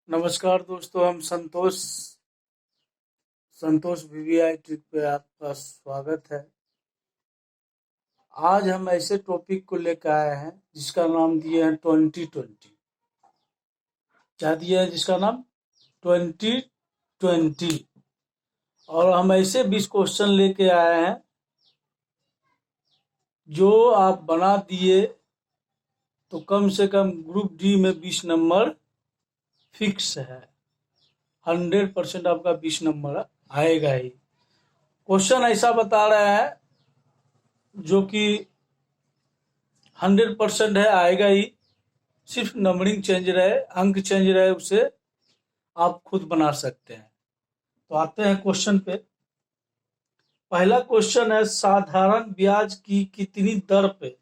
नमस्कार दोस्तों, हम संतोष संतोष वीवीआई ट्रिक पे आपका स्वागत है। आज हम ऐसे टॉपिक को लेकर आए हैं जिसका नाम दिए हैं 2020। क्या दिया है जिसका नाम 2020। और हम ऐसे 20 क्वेश्चन लेके आए हैं जो आप बना दिए तो कम से कम ग्रुप डी में 20 नंबर फिक्स है। 100% आपका 20 नंबर आएगा ही। क्वेश्चन ऐसा बता रहा है जो कि 100% है, आएगा ही। सिर्फ नंबरिंग चेंज रहे, अंक चेंज रहे, उसे आप खुद बना सकते हैं। तो आते हैं क्वेश्चन पे। पहला क्वेश्चन है, साधारण ब्याज की कितनी दर पे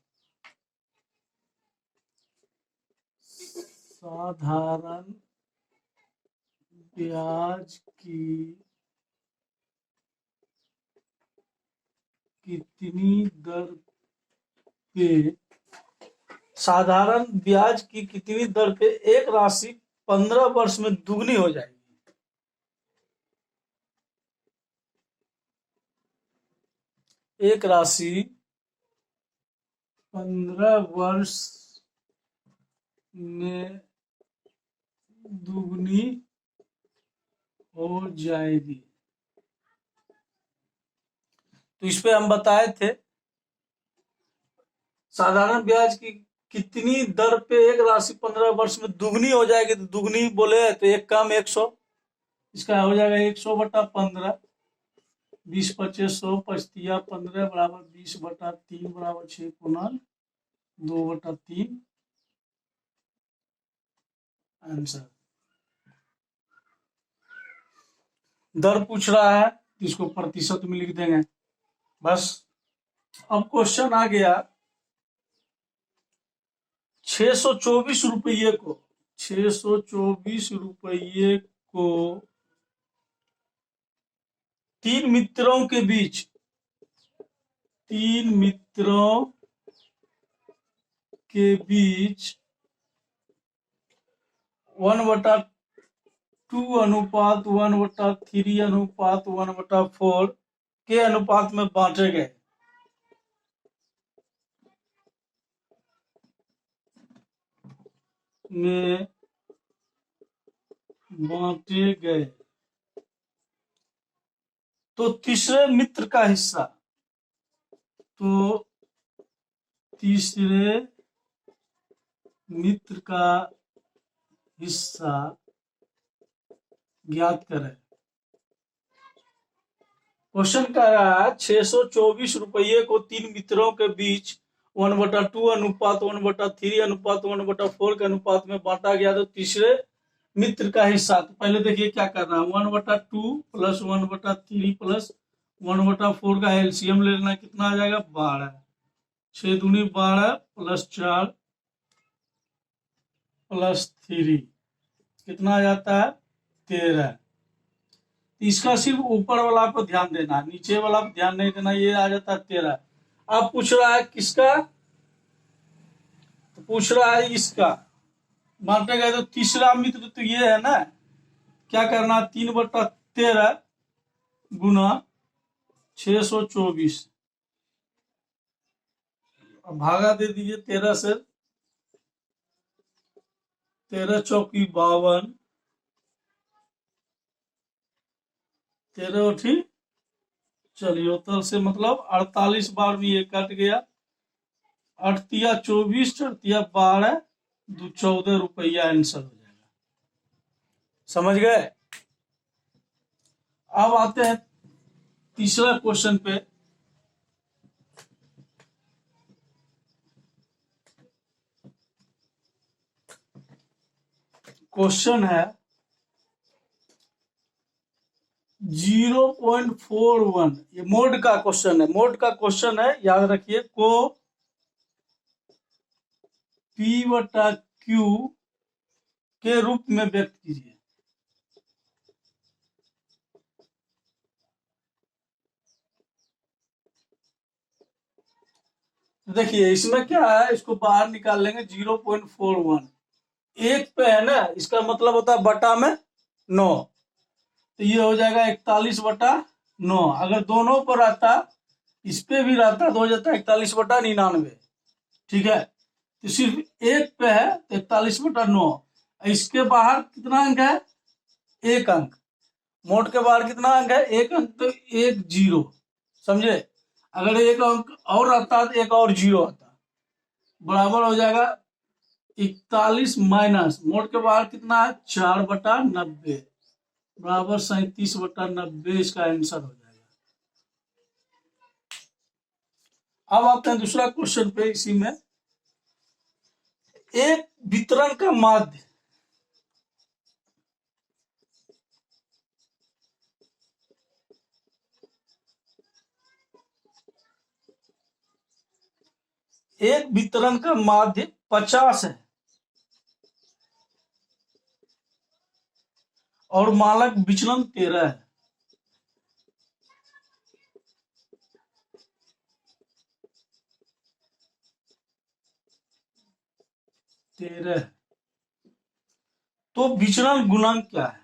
साधारण ब्याज की कितनी दर पे साधारण ब्याज की कितनी दर पे एक राशि 15 वर्ष में दुगनी हो जाएगी। एक राशि 15 वर्ष में दुगनी हो जाएगी। तो इस पे हम बताए थे, साधारण ब्याज की कितनी दर पे एक राशि 15 वर्ष में दुगनी हो जाएगी। तो दुगनी बोले तो एक कम 100, इसका हो जाएगा 100/15। 20/25 100 15 बराबर 20/3 बराबर 6 2/3 आंसर। दर पूछ रहा है तो इसको प्रतिशत में लिख देंगे बस। अब क्वेश्चन आ गया, 624 रुपये को 624 रुपये को तीन मित्रों के बीच 1/2 अनुपात 1/3 अनुपात 1/4 के अनुपात में बांटे गए। तो तीसरे मित्र का हिस्सा ज्ञात करें। क्वेश्चन कह रहा है 624 रुपये को तीन मित्रों के बीच 1/2 अनुपात 1/3 अनुपात 1/4 के अनुपात में बांटा गया। तो तीसरे मित्र का हिस्सा, तो पहले देखिए क्या करना है, 1/2 प्लस 1/3 प्लस 1/4 का एलसीएम ले लेना। कितना आ जाएगा 12। 6 दूनी 12 प्लस 4 प्लस 3 कितना आ जाता है 13। इसका सिर्फ ऊपर वाला पर ध्यान देना, नीचे वाला पर ध्यान नहीं देना। ये आ जाता है 13। अब पूछ रहा है किसका, तो पूछ रहा है इसका। बांटे गए तो तीसरा मित्र तो ये है ना, क्या करना, 3/13 गुना 624 भागा दे दीजिए 13 से। 13 चौकी 52, 13 चलिए उतर से मतलब 48 बार भी ये कट गया। 8×24 8×12 14 रुपया आंसर हो जाएगा। समझ गए। अब आते हैं तीसरा क्वेश्चन पे। क्वेश्चन है 0.41, ये मोड का क्वेश्चन है। मोड का क्वेश्चन है, याद रखिए। को P/Q के रूप में व्यक्त कीजिए। देखिए इसमें क्या है, इसको बाहर निकाल लेंगे। 0.41 एक पे है ना, इसका मतलब होता है बटा में 9, तो ये हो जाएगा 41/9। अगर दोनों पर रहता, इस पे भी रहता तो हो जाता है 41/99। ठीक है, तो सिर्फ एक पे है तो 41/9। इसके बाहर कितना अंक है? एक अंक। मोड के बाहर कितना अंक है? एक अंक, तो एक जीरो। समझे? अगर एक अंक और रहता तो एक और जीरो आता, बराबर हो जाएगा 41 माइनस मोड के बाहर कितना है? 4/90 बराबर 37/90। इसका आंसर हो जाएगा। अब आते हैं दूसरा क्वेश्चन पे। इसी में एक वितरण का माध्य एक वितरण का माध्य 50 है और मानक विचलन 13 है। तो विचलन गुणांक क्या है?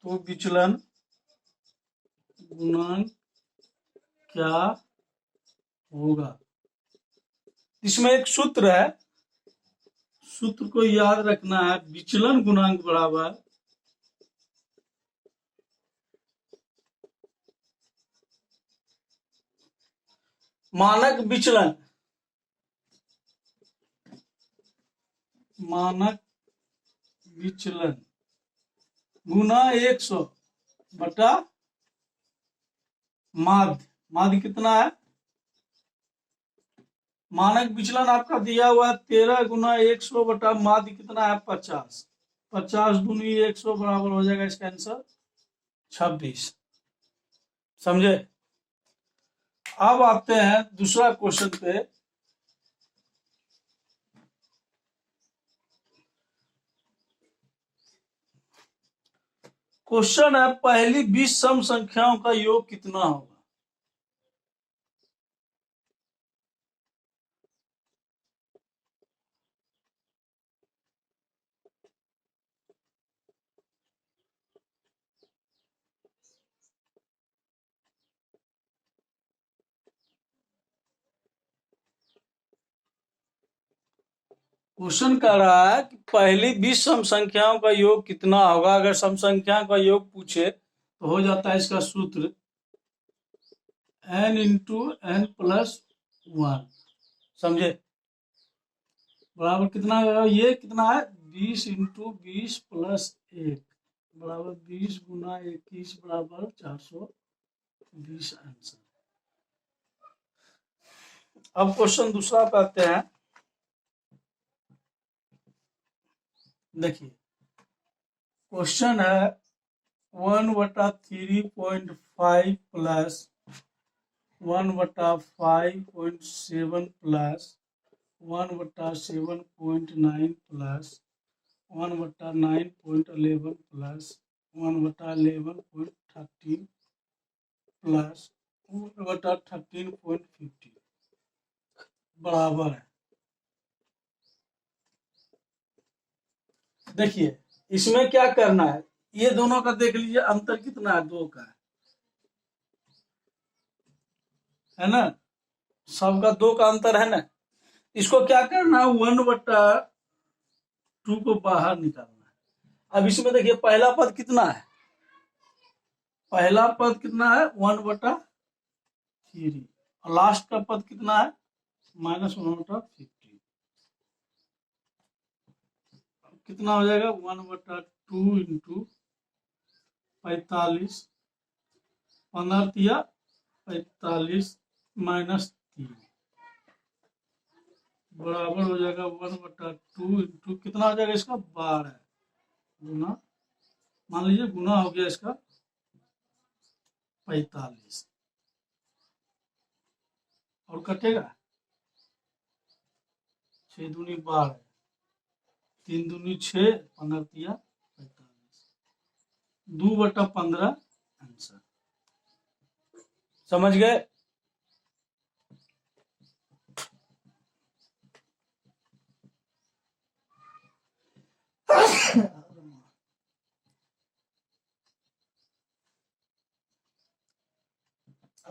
तो विचलन गुणांक क्या होगा? इसमें एक सूत्र है, सूत्र को याद रखना है। विचलन गुणांक बराबर मानक विचलन, मानक विचलन गुना 100 बटा माध्य। माध्य कितना है? मानक विचलन आपका दिया हुआ है 13 गुना 100 बटा माध्य कितना है? 50। 50 दूनी 100 बराबर हो जाएगा इसका आंसर 26। समझे? अब आते हैं दूसरा क्वेश्चन पे। क्वेश्चन है पहली 20 सम संख्याओं का योग कितना होगा? क्वेश्चन कह रहा है कि पहली 20 सम संख्याओं का योग कितना होगा। अगर सम संख्या का योग पूछे तो हो जाता है इसका सूत्र n इंटू n प्लस 1। समझे? बराबर कितना है? ये कितना है? 20 इंटू 20 प्लस 1 बराबर 20 गुना 21 बराबर 420 आंसर। अब क्वेश्चन दूसरा पे आते हैं। देखिए, क्वेश्चन है 1/3.5 plus 1/5.7 plus 1/7.9 plus 1/9.11 plus 1/11.13 plus 1/13.50 बराबर है। देखिए, इसमें क्या करना है? ये दोनों का देख लीजिए, अंतर कितना है? 2 का है ना? सबका 2 का अंतर है ना? इसको क्या करना है? 1/2 को बाहर निकालना है। अब इसमें देखिए, पहला पद कितना है? पहला पद कितना है? 1/3। और लास्ट का पद कितना है? -1/50। कितना हो जाएगा? 1/2 इंटू 45, 15 45 -3 बराबर हो जाएगा 1/2 इंटू कितना हो जाएगा इसका? 12 गुना, मान लीजिए गुना हो गया इसका 45 और कटेगा 6 दूनी 12, 3 दूनी 6, 15 45, 2/15 आंसर। समझ गए?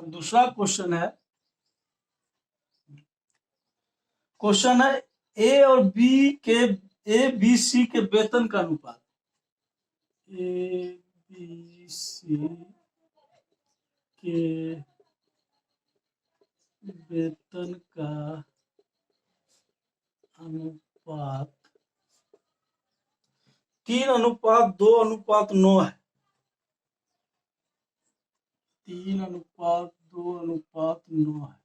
दूसरा क्वेश्चन है, ए और बी सी के वेतन का अनुपात। ए बी सी के वेतन का अनुपात 3:2:9 है। 3:2:9 है।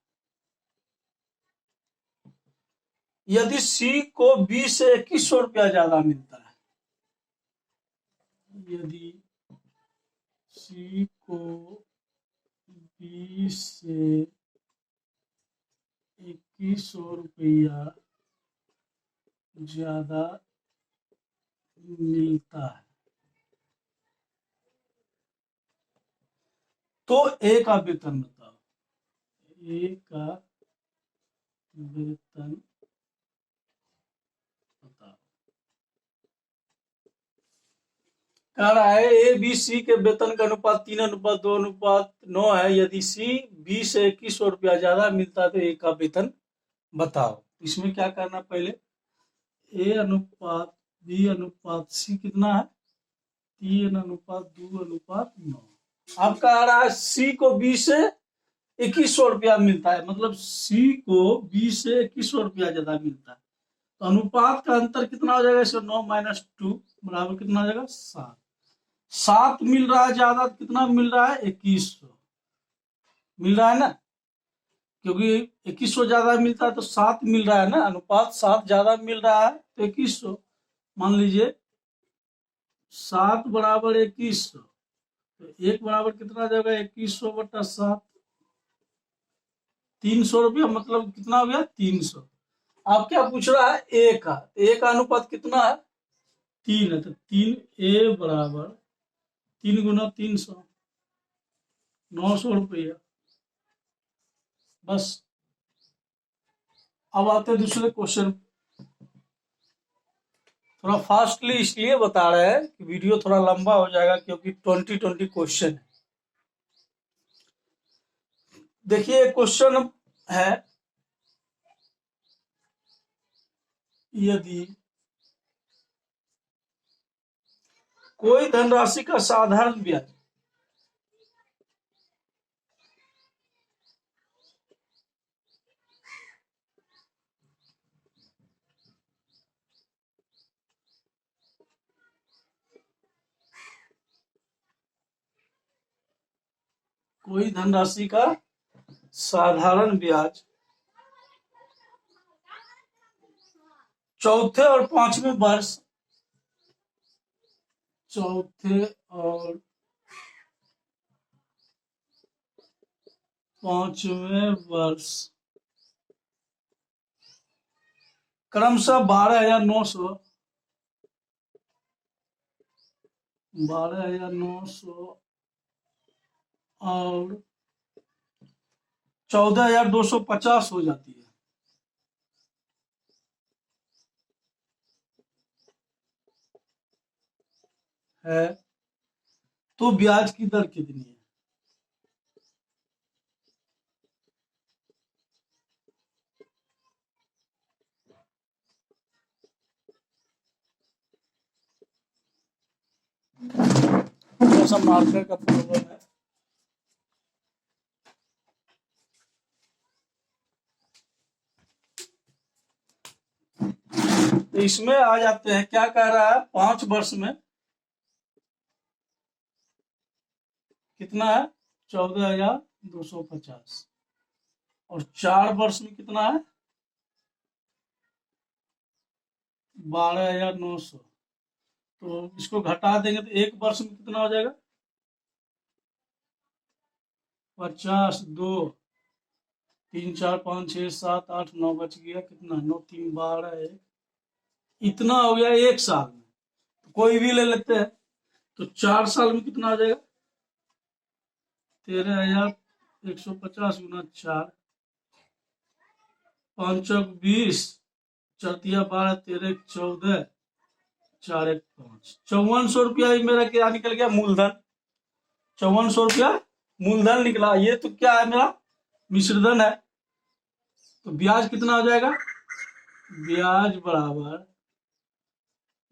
यदि सी को बी से 2100 रुपया ज्यादा मिलता है, यदि सी को बी से 2100 रुपया ज्यादा मिलता है, तो ए का वेतन बताओ। ए का वेतन बताओ। कह रहा है ए बी सी के वेतन का अनुपात 3:2:9 है। यदि सी बी से 2100 रुपया ज्यादा मिलता है तो ए का वेतन बताओ। इसमें क्या करना, पहले ए अनुपात बी अनुपात सी कितना है, 3:2:9। अब कह रहा है सी को बी से 2100 रुपया मिलता है, मतलब सी को बी से 2100 रुपया ज्यादा मिलता है, तो अनुपात का अंतर कितना हो जाएगा, इसका 9 - 2 बराबर कितना हो जाएगा, 7। 7 मिल रहा है ज्यादा, कितना मिल रहा है, 2100 मिल रहा है ना, क्योंकि 2100 ज्यादा मिलता है तो 7 मिल रहा है ना, अनुपात 7 ज्यादा मिल रहा है तो 2100 मान लीजिए। 7 बराबर 2100, तो 1 बराबर कितना जाएगा, 2100/7, 300 रुपया, मतलब कितना हो गया, 300। आप क्या पूछ रहा है, ए का, ए का अनुपात कितना है, 3 है, तो 3 ए बराबर 3 × 300, 900 रुपया। बस। अब आते हैं दूसरे क्वेश्चन। थोड़ा फास्टली इसलिए बता रहे हैं कि वीडियो थोड़ा लंबा हो जाएगा, क्योंकि 20 क्वेश्चन है। देखिए क्वेश्चन है, यदि कोई धनराशि का साधारण ब्याज चौथे और पांचवें वर्ष क्रमशः 12,900 और 14,250 हो जाती है, तो ब्याज की दर कितनी है। ऐसा मार्कर का प्रॉब्लम है। तो इसमें आ जाते हैं, क्या कह रहा है, 5 वर्ष में कितना है, 14,250, और 4 वर्ष में कितना है, 12,900। तो इसको घटा देंगे तो 1 वर्ष में कितना हो जाएगा, 50, 2, 3, 4, 5, 6, 7, 8, 9 बच गया, कितना, 9, 3, 12, 1, इतना हो गया 1 साल में। तो कोई भी ले लेते हैं, तो 4 साल में कितना हो जाएगा, 13,150 × 4, 5 × 20, 4 × 12, 13, 14, 4, 1, 5, 5400 रुपया ही मेरा क्या निकल गया, मूलधन 5400 रुपया मूलधन निकला, ये तो क्या है मेरा मिश्रधन है। तो ब्याज कितना हो जाएगा, ब्याज बराबर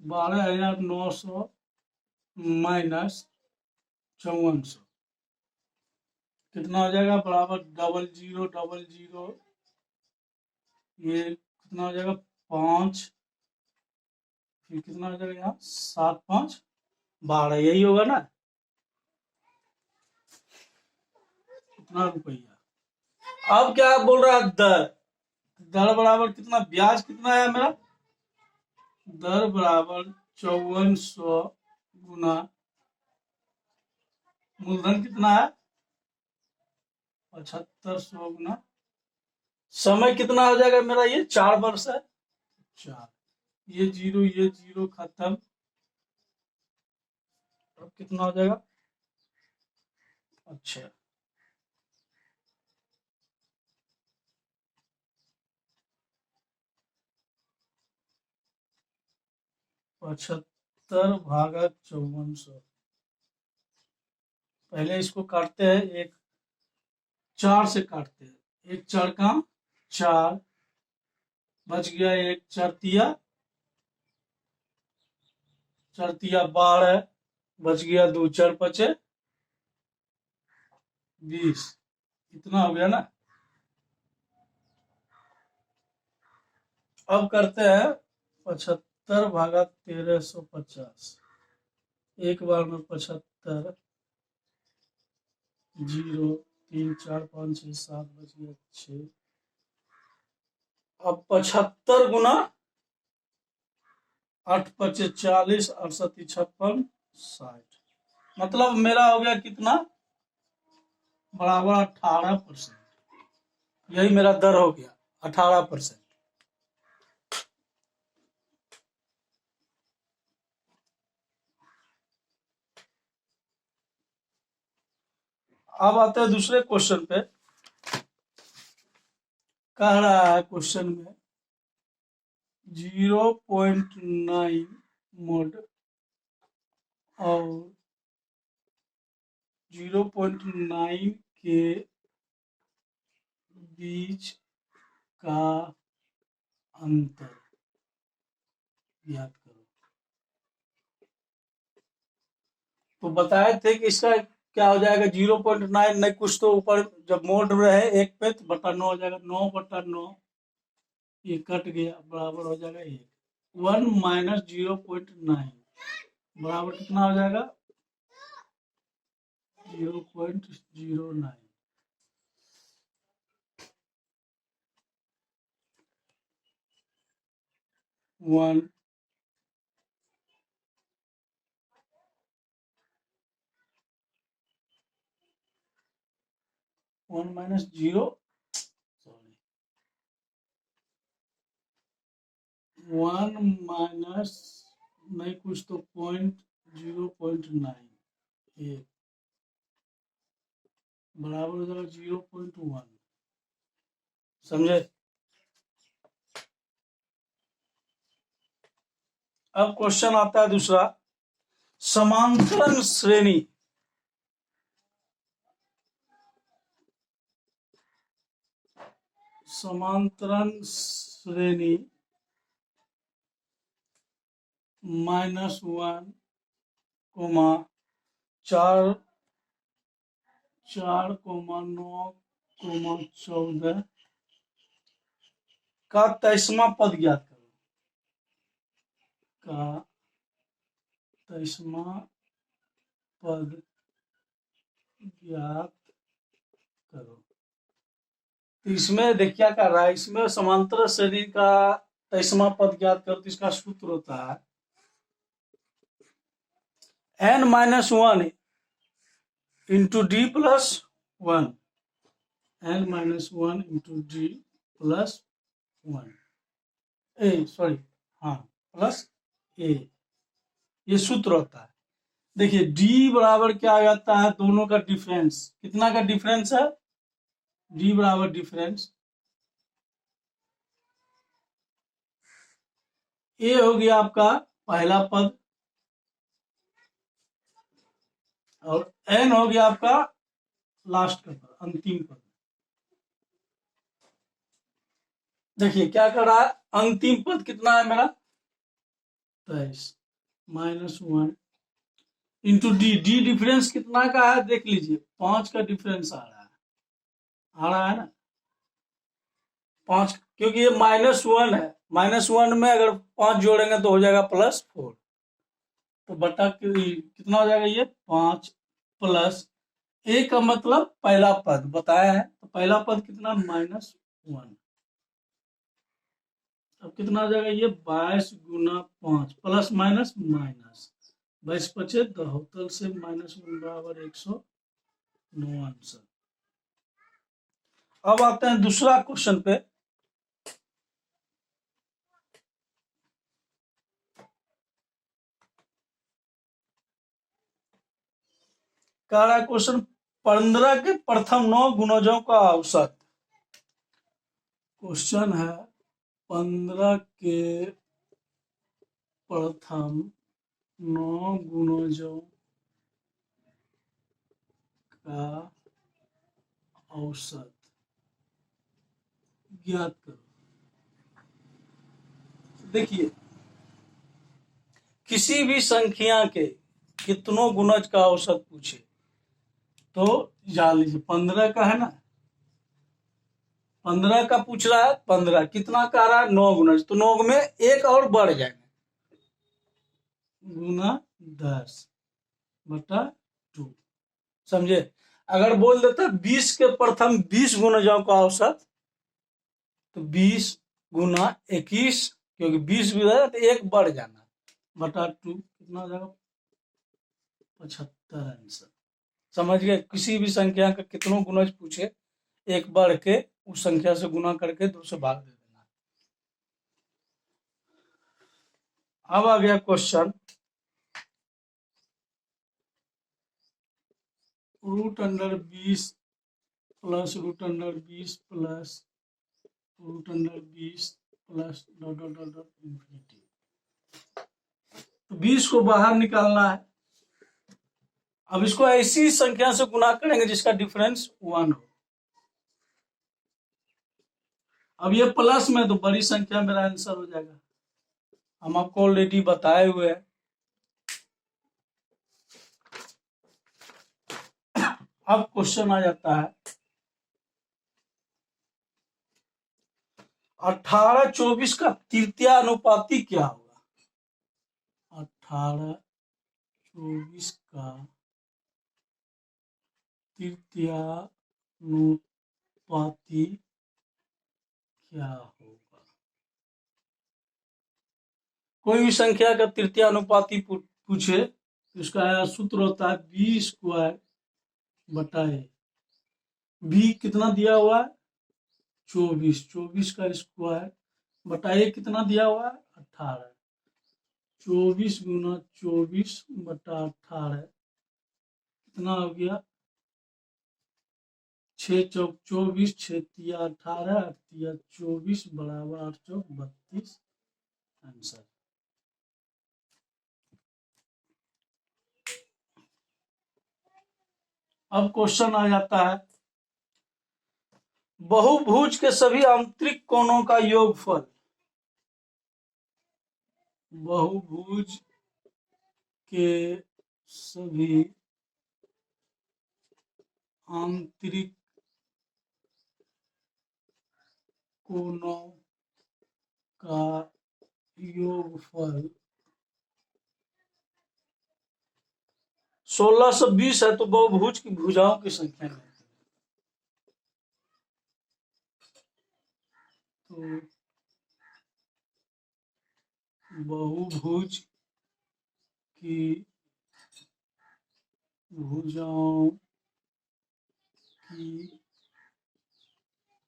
12,900 माइनस 5400 कितना हो जाएगा, बराबर 0000, ये कितना हो जाएगा 5, फिर कितना हो जाएगा यहाँ 7, 5, 12, यही होगा ना, कितना रुपया। अब क्या बोल रहा है, दर, दर बराबर कितना, ब्याज कितना है मेरा, दर बराबर 5400 गुना मूलधन कितना है 7500 गुना समय कितना हो जाएगा मेरा, ये 4 वर्ष है, 4, ये जीरो खत्म। अब कितना हो जाएगा, अच्छा 75 भागा 5400, पहले इसको काटते हैं, एक 4 से काटते हैं, एक 4 का 4, बच गया एक 4 तिया 12, बच गया 2 4 5 20, इतना हो गया ना। अब करते हैं 75 भागा 1350, एक बार में 75, 0 3 4 5 6 7, बच गया 6। अब 75 गुना 8 5 40, 68 56 60, मतलब मेरा हो गया कितना, बराबर 18%, यही मेरा दर हो गया 18%। अब आते हैं दूसरे क्वेश्चन पे, कह रहा है क्वेश्चन में 0.9 मोड और 0.9 के बीच का अंतर ज्ञात करो। तो बताए थे कि इसका क्या हो जाएगा, 0.9, नहीं कुछ तो ऊपर जब मोड रहे एक पे तो बटा 9 हो जाएगा, 9/9, ये कट गया, बराबर हो जाएगा 1, 1 माइनस 0.9 बराबर कितना हो जाएगा 0.09, 1 माइनस 0, सॉरी 1 माइनस नहीं कुछ तो 0.9 1 बराबर हो जाएगा 0.1, समझे। अब क्वेश्चन आता है दूसरा, समांतरण श्रेणी -1, 4 9, 14 का 23वां पद ज्ञात करो, का 23वां पद ज्ञात करो। तो इसमें देखिए क्या कर रहा है, इसमें समांतर श्रेणी का 23वां पद ज्ञात करो, तो इसका सूत्र होता है n-1 into D plus 1, n-1 into D plus 1, sorry हाँ प्लस ए, ये सूत्र होता है। देखिए d बराबर क्या आ जाता है, दोनों का डिफरेंस, कितना का डिफरेंस है, d बराबर डिफरेंस, ए हो गया आपका पहला पद और n हो गया आपका लास्ट का पद, अंतिम पद। देखिए क्या कर रहा है, अंतिम पद कितना है मेरा 23 -1 इंटू डी। डी डिफरेंस कितना का है देख लीजिए, 5 का डिफरेंस आ रहा है ना 5, क्योंकि ये -1 है, -1 में अगर 5 जोड़ेंगे तो हो जाएगा +4, तो बटा कितना हो जाएगा ये 5 प्लस ए का मतलब पहला पद बताया है, तो पहला पद कितना -1। अब कितना हो जाएगा ये 22 गुना 5 प्लस माइनस माइनस 22 पचे 72 से -1 बराबर 109 आंसर। अब आते हैं दूसरा क्वेश्चन पे। कह रहा है क्वेश्चन 15 के प्रथम 9 गुणजों का औसत। क्वेश्चन है 15 के प्रथम 9 गुणजों का औसत ज्ञात करो। देखिए किसी भी संख्या के कितनों गुणज का औसत पूछे तो जान लीजिए 15 का है ना, 15 का पूछ रहा है, 15 कितना का रहा है 9 गुणज, तो 9 में एक और बढ़ जाएगा गुना 10 बटा 2। समझे, अगर बोल देता 20 के प्रथम 20 गुणजों का औसत तो 20 गुना 21, क्योंकि 20 भी रहेगा तो एक बढ़ जाना बटा 2, कितना हो जाएगा 75 आंसर। समझ गए, किसी भी संख्या का कितनों गुणज पूछे एक बढ़ के उस संख्या से गुना करके 2 से भाग दे देना। अब आ गया question √20 plus √20 plus √20 plus dot dot dot dot infinity. तो 20 को बाहर निकालना है। अब इसको ऐसी संख्या से गुना करेंगे जिसका डिफरेंस 1 हो। अब ये प्लस में तो बड़ी संख्या मेरा आंसर हो जाएगा, हम आपको ऑलरेडी बताए हुए हैं। अब क्वेश्चन आ जाता है 18-24 का तृतीय अनुपाती क्या होगा। 18-24 का तृतीय अनुपाती क्या होगा। कोई भी संख्या का तृतीय अनुपाती पूछे तो इसका सूत्र होता है b² बटा ए। बी कितना दिया हुआ है 24, 24 का स्क्वायर बटा ए कितना दिया हुआ है 18, 24 गुना 24 बटा 18 कितना हो गया 6 चौक 24, 6 तिया 18, 8 तिया 24 बराबर 8 चौक 32 आंसर। अब क्वेश्चन आ जाता है बहुभुज के सभी आंतरिक कोणों का योगफल। बहुभुज के सभी आंतरिक कोणों का योगफल 1620 है, तो बहुभुज की भुजाओं की संख्या है। तो बहुभुज की भुजाओं की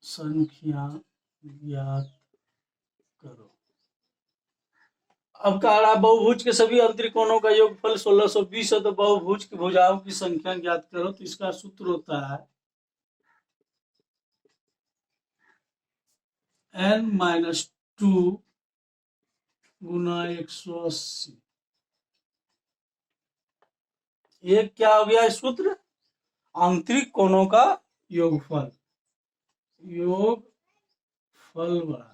संख्या ज्ञात करो। अब कह रहा बहुभुज के सभी आंतरिक कोणों का योगफल 1620 है, तो बहुभुज की भुजाओं की संख्या ज्ञात करो। तो इसका सूत्र होता है n-2 गुना 180। ये क्या हो गया सूत्र, आंतरिक कोणों का योगफल बराबर।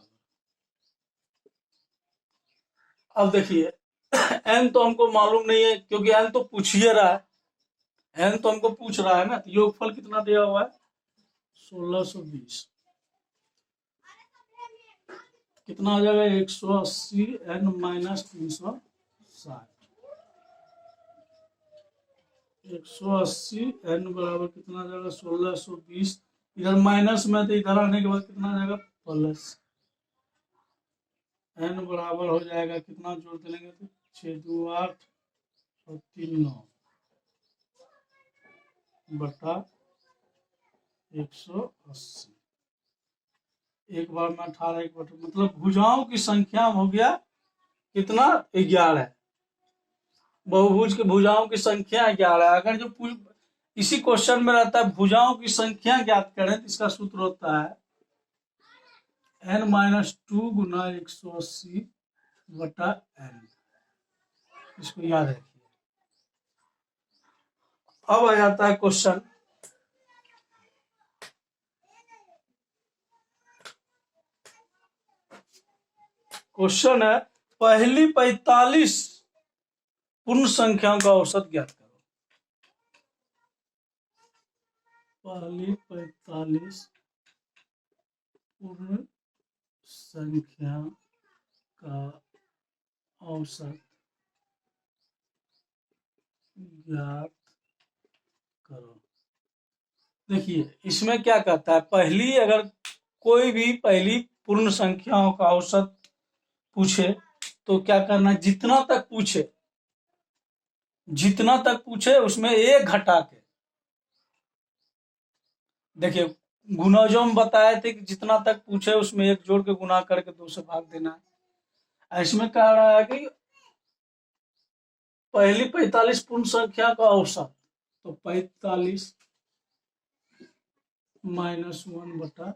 अब देखिए n तो हमको मालूम नहीं है क्योंकि n तो पूछ ही रहा है, n तो हमको पूछ रहा है ना, तो योगफल कितना दिया हुआ है 1620, कितना आ जाएगा 180 n माइनस 360, 180 n बराबर कितना आ जाएगा 1620, इधर माइनस में तो इधर आने के बाद कितना आ जाएगा प्लस, n बराबर हो जाएगा कितना जोड़ देंगे तो 6 2 8 और 3 9 बटा 180, एक बार में 18 एक बटा, मतलब भुजाओं की संख्या हो गया कितना 11, बहुभुज के भुजाओं की संख्या 11। अगर जो इसी क्वेश्चन में रहता है भुजाओं की संख्या ज्ञात करें तो इसका सूत्र होता है n-2 गुना 180 बटा n, इसको याद रखिए। अब आ जाता है क्वेश्चन, क्वेश्चन है पहली 45 पूर्ण संख्याओं का औसत ज्ञात करो। पहली 45 पूर्ण संख्या का औसत ज्ञात करो। देखिए इसमें क्या कहता है, पहली अगर कोई भी पहली पूर्ण संख्याओं का औसत पूछे तो क्या करना, जितना तक पूछे उसमें एक घटा के, देखिए गुना जो हम बताए थे कि जितना तक पूछे उसमें एक जोड़ के गुना करके 2 से भाग देना है। इसमें कह रहा है कि पहली 45 पूर्ण संख्या का औसत, तो 45 माइनस 1 बटा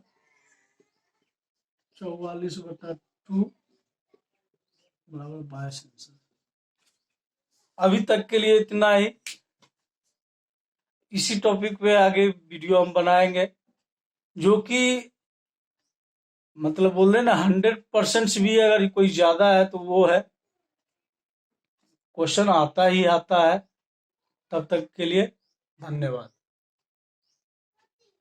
44 बटा 2 बराबर 22 आंसर। अभी तक के लिए इतना ही, इसी टॉपिक पे आगे वीडियो हम बनाएंगे जो कि मतलब बोल रहे ना 100% भी अगर कोई ज्यादा है तो वो है, क्वेश्चन आता ही आता है। तब तक के लिए धन्यवाद।